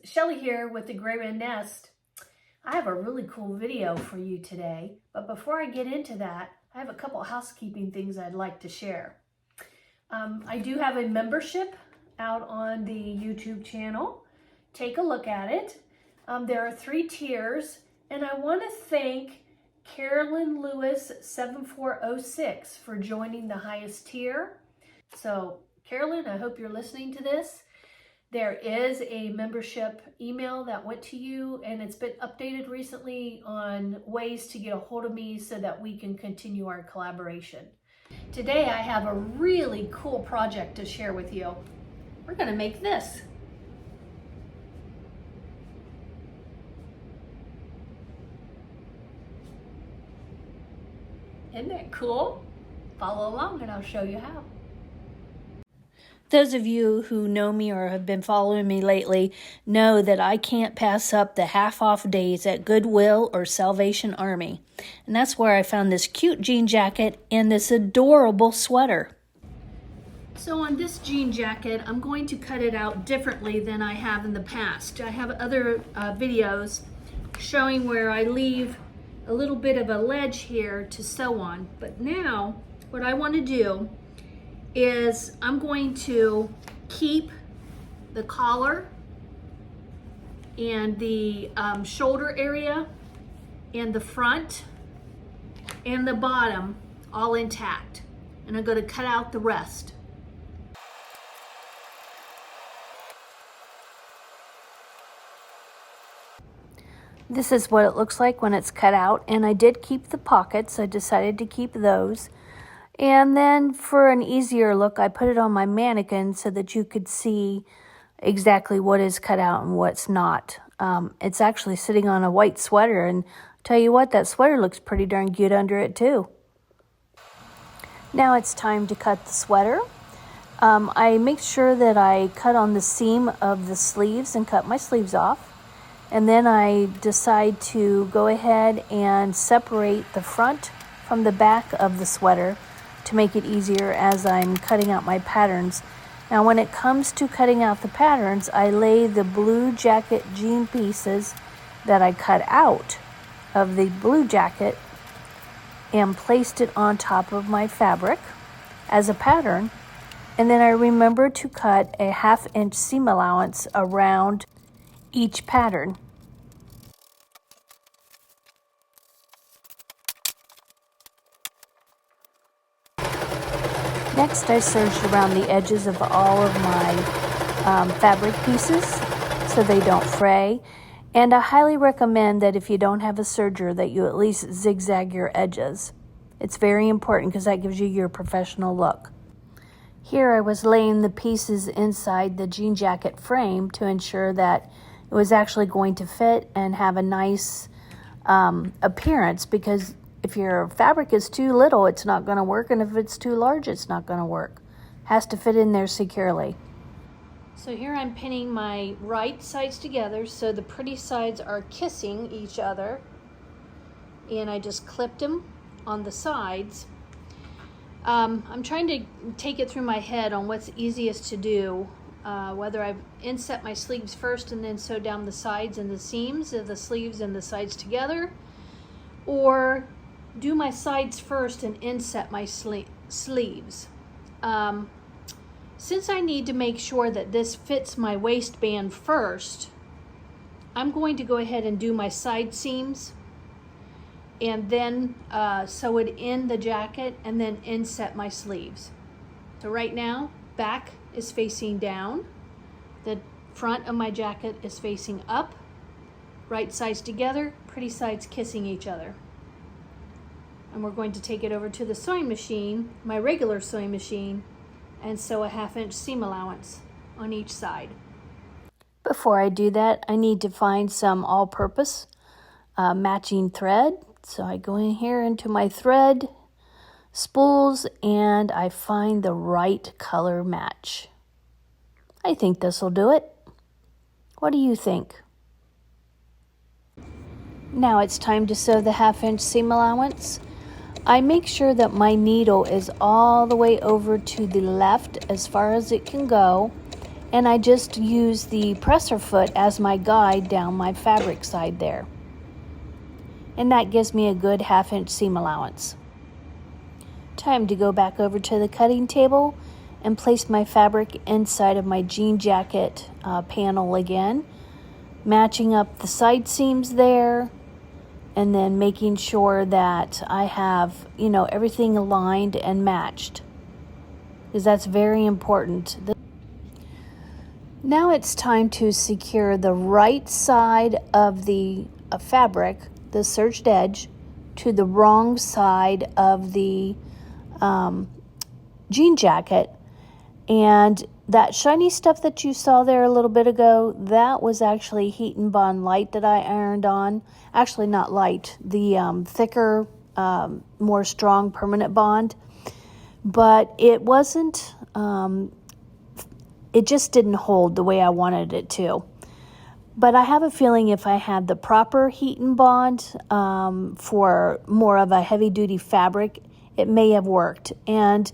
Shelly here with the Gray Wren Nest. I have a really cool video for you today, but before I get into that, I have a couple housekeeping things I'd like to share. I do have a membership out on the YouTube channel. Take a look at it. There are 3 tiers, and I want to thank Carolyn Lewis 7406 for joining the highest tier. So Carolyn, I hope you're listening to this. There is a membership email that went to you, and it's been updated recently on ways to get a hold of me so that we can continue our collaboration. Today I have a really cool project to share with you. We're going to make this. Isn't that cool? Follow along and I'll show you how. Those of you who know me or have been following me lately know that I can't pass up the half-off days at Goodwill or Salvation Army. And that's where I found this cute jean jacket and this adorable sweater. So on this jean jacket, I'm going to cut it out differently than I have in the past. I have other videos showing where I leave a little bit of a ledge here to sew on. But now, what I want to do is I'm going to keep the collar and the shoulder area and the front and the bottom all intact. And I'm going to cut out the rest. This is what it looks like when it's cut out, and I did keep the pockets. I decided to keep those. And then for an easier look, I put it on my mannequin so that you could see exactly what is cut out and what's not. It's actually sitting on a white sweater, and I'll tell you what, that sweater looks pretty darn cute under it too. Now it's time to cut the sweater. I make sure that I cut on the seam of the sleeves and cut my sleeves off. And then I decide to go ahead and separate the front from the back of the sweater to make it easier as I'm cutting out my patterns. Now when it comes to cutting out the patterns, I lay the blue jacket jean pieces that I cut out of the blue jacket and placed it on top of my fabric as a pattern. And then I remember to cut a 1/2 inch seam allowance around each pattern. Next, I serged around the edges of all of my fabric pieces so they don't fray. And I highly recommend that if you don't have a serger that you at least zigzag your edges. It's very important because that gives you your professional look. Here I was laying the pieces inside the jean jacket frame to ensure that it was actually going to fit and have a nice appearance, because if your fabric is too little, it's not going to work, and if it's too large, it's not going to work. It has to fit in there securely. So here I'm pinning my right sides together so the pretty sides are kissing each other, and I just clipped them on the sides. I'm trying to take it through my head on what's easiest to do, whether I inset my sleeves first and then sew down the sides and the seams of the sleeves and the sides together, or do my sides first and inset my sleeves. Since I need to make sure that this fits my waistband first, I'm going to go ahead and do my side seams and then sew it in the jacket and then inset my sleeves. So right now, back is facing down, the front of my jacket is facing up, right sides together, pretty sides kissing each other. And we're going to take it over to the sewing machine, my regular sewing machine, and sew a 1/2 inch seam allowance on each side. Before I do that, I need to find some all-purpose matching thread. So I go in here into my thread spools and I find the right color match. I think this will do it. What do you think? Now it's time to sew the 1/2 inch seam allowance. I make sure that my needle is all the way over to the left as far as it can go, and I just use the presser foot as my guide down my fabric side there. And that gives me a good 1/2 inch seam allowance. Time to go back over to the cutting table and place my fabric inside of my jean jacket panel again, matching up the side seams there, and then making sure that I have, everything aligned and matched, because that's very important. Now it's time to secure the right side of the fabric, the serged edge, to the wrong side of the jean jacket. And that shiny stuff that you saw there a little bit ago, that was actually Heat and Bond Light that I ironed on. Actually, not light, the thicker, more strong permanent bond. But it wasn't, it just didn't hold the way I wanted it to. But I have a feeling if I had the proper Heat and Bond for more of a heavy-duty fabric, it may have worked. And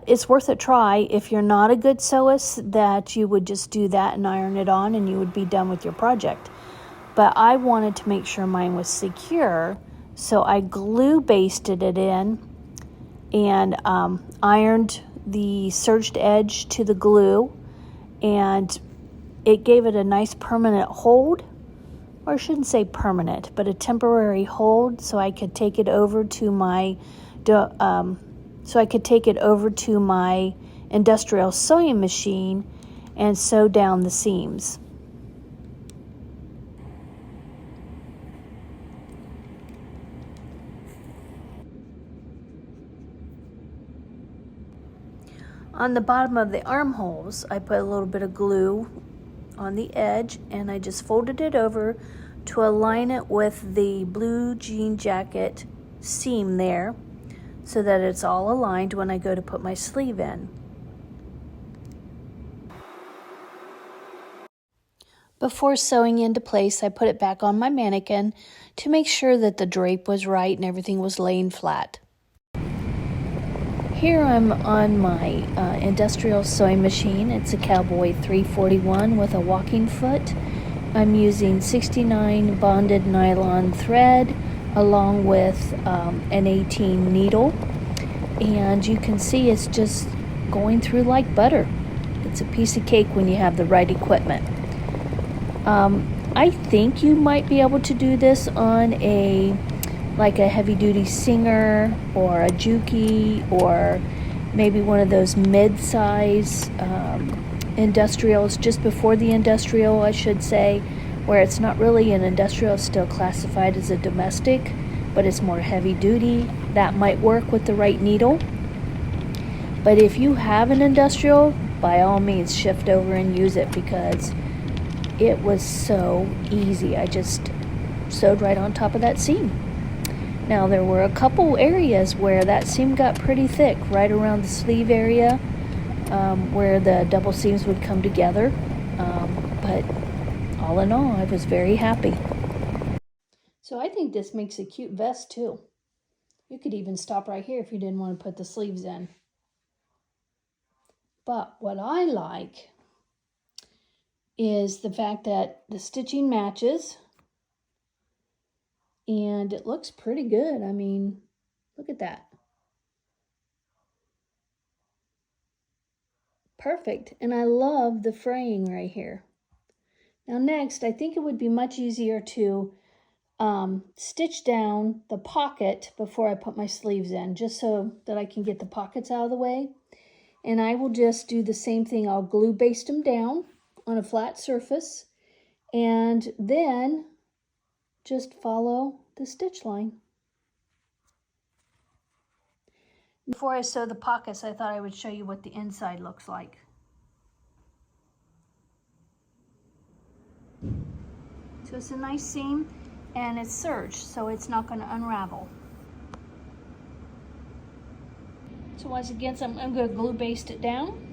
it's worth a try. If you're not a good sewist, that you would just do that and iron it on and you would be done with your project. But I wanted to make sure mine was secure, so I glue basted it in and ironed the serged edge to the glue, and it gave it a nice permanent hold, or I shouldn't say permanent, but a temporary hold, so I could take it over to my industrial sewing machine and sew down the seams. On the bottom of the armholes, I put a little bit of glue on the edge, and I just folded it over to align it with the blue jean jacket seam there, so that it's all aligned when I go to put my sleeve in. Before sewing into place, I put it back on my mannequin to make sure that the drape was right and everything was laying flat. Here I'm on my industrial sewing machine. It's a Cowboy 341 with a walking foot. I'm using 69 bonded nylon thread along with an 18 needle, and you can see it's just going through like butter. It's a piece of cake when you have the right equipment. I think you might be able to do this on a heavy-duty Singer or a Juki, or maybe one of those mid-size industrials, just before the industrial, I should say, where it's not really an industrial, it's still classified as a domestic, but it's more heavy-duty. That might work with the right needle. But if you have an industrial, by all means shift over and use it, because it was so easy. I just sewed right on top of that seam. Now there were a couple areas where that seam got pretty thick, right around the sleeve area, where the double seams would come together, but all in all, I was very happy. So I think this makes a cute vest too. You could even stop right here if you didn't want to put the sleeves in. But what I like is the fact that the stitching matches, and it looks pretty good. I mean, look at that. Perfect. And I love the fraying right here. Now next, I think it would be much easier to stitch down the pocket before I put my sleeves in, just so that I can get the pockets out of the way. And I will just do the same thing. I'll glue baste them down on a flat surface, and then just follow the stitch line. Before I sew the pockets, I thought I would show you what the inside looks like. So it's a nice seam, and it's serged, so it's not going to unravel. So once again, I'm going to glue baste it down.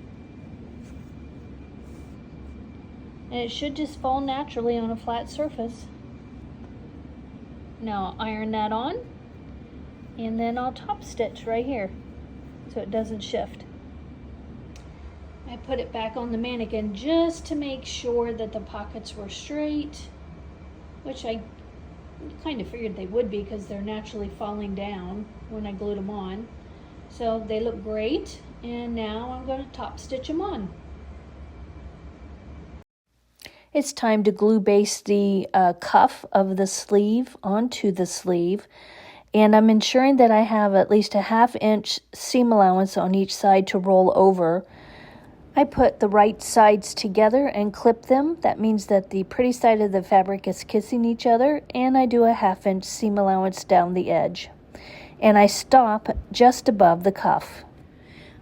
And it should just fall naturally on a flat surface. Now I'll iron that on, and then I'll top stitch right here so it doesn't shift. I put it back on the mannequin just to make sure that the pockets were straight, which I kind of figured they would be because they're naturally falling down when I glued them on. So they look great, and now I'm going to top stitch them on. It's time to glue baste the cuff of the sleeve onto the sleeve, and I'm ensuring that I have at least a 1/2 inch seam allowance on each side to roll over. I put the right sides together and clip them. That means that the pretty side of the fabric is kissing each other, and I do a 1/2 inch seam allowance down the edge. And I stop just above the cuff.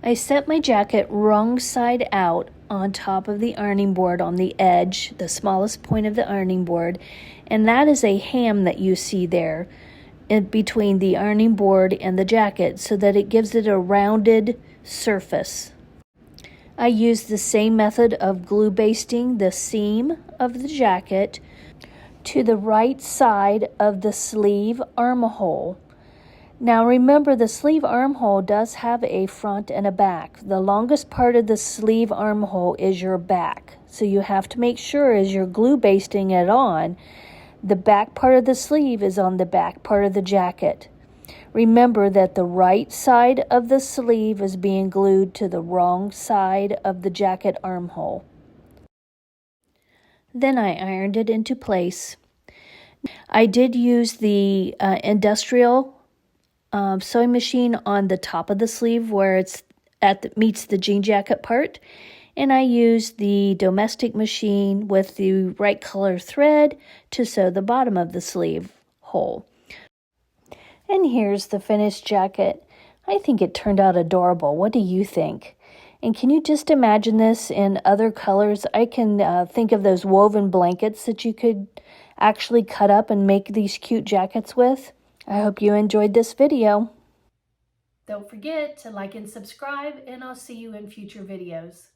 I set my jacket wrong side out on top of the ironing board on the edge, the smallest point of the ironing board, and that is a ham that you see there in between the ironing board and the jacket so that it gives it a rounded surface. I use the same method of glue basting the seam of the jacket to the right side of the sleeve armhole. Now remember, the sleeve armhole does have a front and a back. The longest part of the sleeve armhole is your back. So you have to make sure as you're glue basting it on, the back part of the sleeve is on the back part of the jacket. Remember that the right side of the sleeve is being glued to the wrong side of the jacket armhole. Then I ironed it into place. I did use the industrial sewing machine on the top of the sleeve where it's meets the jean jacket part, and I used the domestic machine with the right color thread to sew the bottom of the sleeve hole. And here's the finished jacket. I think it turned out adorable. What do you think? And can you just imagine this in other colors? I can think of those woven blankets that you could actually cut up and make these cute jackets with. I hope you enjoyed this video. Don't forget to like and subscribe, and I'll see you in future videos.